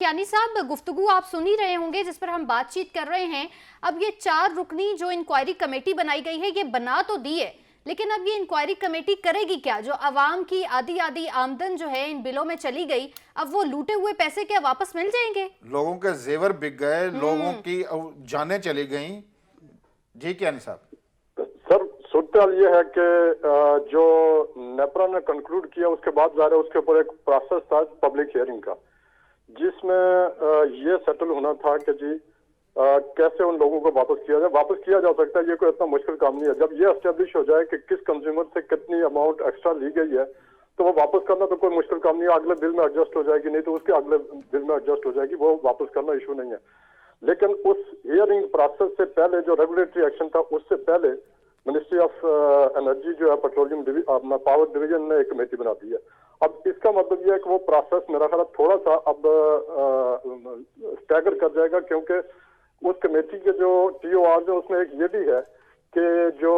यानी साहब गुफ्तगू आप सुन ही रहे होंगे जिस पर हम बातचीत कर रहे हैं। अब ये 4 रुकनी जो इंक्वायरी कमेटी बनाई गई है ये बना तो दी है, लेकिन अब ये इंक्वायरी कमेटी करेगी क्या? जो अवाम की आधी आधी आमदन जो है इन बिलों में चली गई, अब वो लूटे हुए पैसे क्या वापस मिल जाएंगे? लोगों के जेवर बिक गए, लोगों हम्म। की जानें चली गई। जी क्या साहब? सर, सूरत ये है कि जो नेपरा ने कंक्लूड किया उसके बाद ज़ाहिर है उसके ऊपर एक प्रोसेस था पब्लिक हियरिंग का, जिसमें ये सेटल होना था कि जी कैसे उन लोगों को वापस किया जाए। वापस किया जा सकता है, ये कोई इतना मुश्किल काम नहीं है। जब ये एस्टेब्लिश हो जाए कि किस कंज्यूमर से कितनी अमाउंट एक्स्ट्रा ली गई है, तो वो वापस करना तो कोई मुश्किल काम नहीं है। अगले बिल में एडजस्ट हो जाएगी, नहीं तो उसके अगले बिल में एडजस्ट हो जाएगी, वो वापस करना इशू नहीं है। लेकिन उस हियरिंग प्रोसेस से पहले जो रेगुलेटरी एक्शन था, उससे पहले मिनिस्ट्री ऑफ एनर्जी जो है, पेट्रोलियम अपना पावर डिवीजन ने एक कमेटी बना दी है। अब इसका मतलब यह है कि वो प्रोसेस मेरा ख्याल थोड़ा सा अब स्टैगर कर जाएगा, क्योंकि उस कमेटी के जो टीओआर है उसमें एक ये भी है कि जो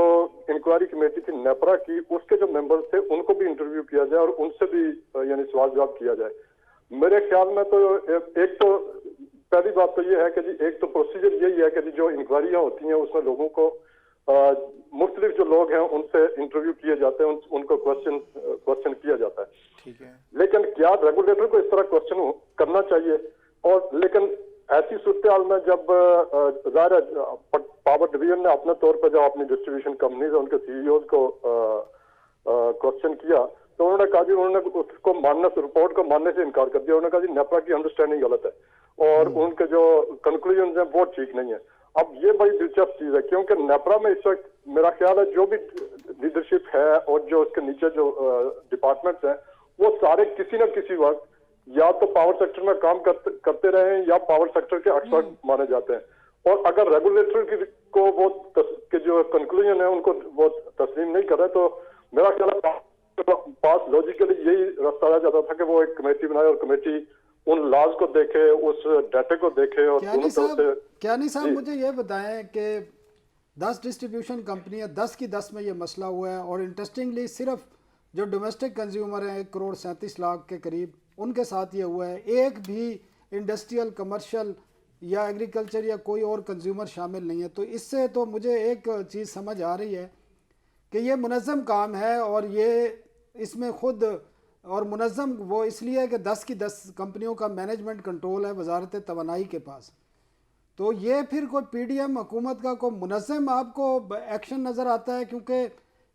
इंक्वायरी कमेटी थी नेपरा की, उसके जो मेंबर्स थे उनको भी इंटरव्यू किया जाए और उनसे भी यानी सवाल जवाब किया जाए। मेरे ख्याल में तो एक तो पहली बात तो ये है कि जी एक तो प्रोसीजर यही है कि जी जो इंक्वायरियां होती हैं उसमें लोगों को मुख्तलिफ जो लोग हैं उनसे इंटरव्यू किए जाते हैं, उनको क्वेश्चन किया जाता है। ठीक है, लेकिन क्या रेगुलेटर को इस तरह क्वेश्चन करना चाहिए? और लेकिन ऐसी सूरत में जब ज़ाहिर है पावर डिवीजन ने अपने तौर पर जब अपनी डिस्ट्रीब्यूशन कंपनीज उनके सीईओ को क्वेश्चन किया, तो उन्होंने कहा जी उन्होंने उसको मानने से, रिपोर्ट को मानने से इनकार कर दिया। उन्होंने कहा जी नेपरा की अंडरस्टैंडिंग गलत है और उनके जो कंक्लूजन हैं वो ठीक नहीं है। अब ये बड़ी दिलचस्प चीज है, क्योंकि नेपरा में इस वक्त मेरा ख्याल है जो भी लीडरशिप है और जो उसके नीचे जो डिपार्टमेंट्स हैं, वो सारे किसी न किसी वक्त या तो पावर सेक्टर में काम करते रहे हैं या पावर सेक्टर के एक्सपर्ट माने जाते हैं। और अगर रेगुलेटर को वो के जो कंक्लूजन है उनको वो तस्लीम नहीं कर रहे, तो मेरा ख्याल है पास लॉजिकली यही रास्ता रह जाता था कि वो एक कमेटी बनाए और कमेटी उन लॉज को देखे, उस डाटा को देखे और दोनों तरफ से। क्या नहीं साहब, मुझे ये बताएं कि 10 डिस्ट्रीब्यूशन कंपनी है, 10 की 10 में ये मसला हुआ है और इंटरेस्टिंगली सिर्फ जो डोमेस्टिक कंज्यूमर हैं 1,37,00,000 के करीब, उनके साथ ये हुआ है। एक भी इंडस्ट्रियल, कमर्शियल या एग्रीकल्चर या कोई और कंज्यूमर शामिल नहीं है। तो इससे तो मुझे एक चीज़ समझ आ रही है कि ये मुनज़्ज़म काम है और ये इसमें खुद और मुनज़्ज़म वो इसलिए कि 10 की 10 कंपनियों का मैनेजमेंट कंट्रोल है वजारत तवानाई के पास। तो ये फिर कोई पीडीएम हुकूमत का कोई मुनज़्ज़म आपको एक्शन नज़र आता है? क्योंकि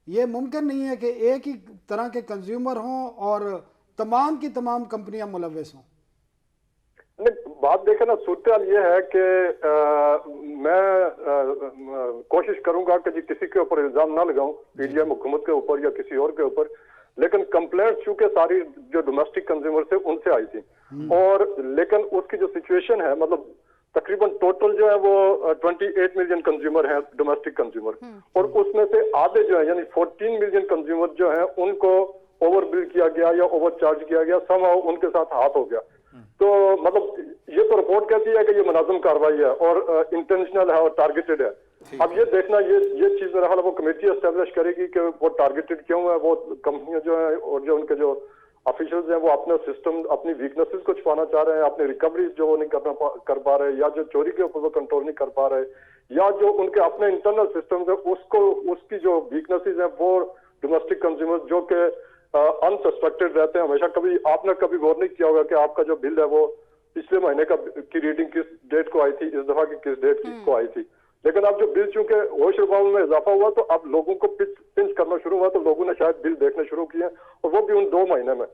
ये मुमकिन नहीं है कि एक ही तरह के कंज्यूमर हों और तमाम की तमाम कंपनियां मुलव्वस हों। नहीं, बात देखें ना, सूरत ये है कि मैं कोशिश करूंगा कि जी किसी के ऊपर इल्जाम ना लगाऊं, पीडीएम हुकूमत के ऊपर या किसी और के ऊपर। लेकिन कंप्लेंट चूंकि सारी जो डोमेस्टिक कंज्यूमर से उनसे आई थी, और लेकिन उसकी जो सिचुएशन है, मतलब तकरीबन टोटल जो है वो 28 मिलियन कंज्यूमर हैं, डोमेस्टिक कंज्यूमर, और उसमें से आधे जो है यानी 14 मिलियन कंज्यूमर जो है उनको ओवर बिल किया गया या ओवर चार्ज किया गया, समहाउ उनके साथ हाथ हो गया। तो मतलब ये तो रिपोर्ट कहती है कि ये मुनाज़िम कार्रवाई है और इंटेंशनल है और टारगेटेड है। अब ये देखना, ये चीज मेरा ख्याल है वो कमेटी एस्टेब्लिश करेगी कि वो टारगेटेड क्यों है। वो कंपनियां जो है और जो उनके जो ऑफिशियल्स हैं वो अपने सिस्टम, अपनी वीकनेसेस को छुपाना चाह रहे हैं, अपनी रिकवरी जो वो नहीं कर पा रहे, या जो चोरी के ऊपर वो कंट्रोल नहीं कर पा रहे, या जो उनके अपने इंटरनल सिस्टम है उसको, उसकी जो वीकनेसेस हैं वो डोमेस्टिक कंज्यूमर जो कि अनसस्पेक्टेड रहते हैं। हमेशा कभी आपने कभी गौर नहीं किया होगा कि आपका जो बिल है वो पिछले महीने की रीडिंग किस डेट को आई थी, इस दफा की किस डेट को आई थी। लेकिन अब जो बिल चूंकि होश रिबाउंड में इजाफा हुआ, तो अब लोगों को पिंच करना शुरू हुआ, तो लोगों ने शायद बिल देखने शुरू किए, और वो भी उन 2 महीने में।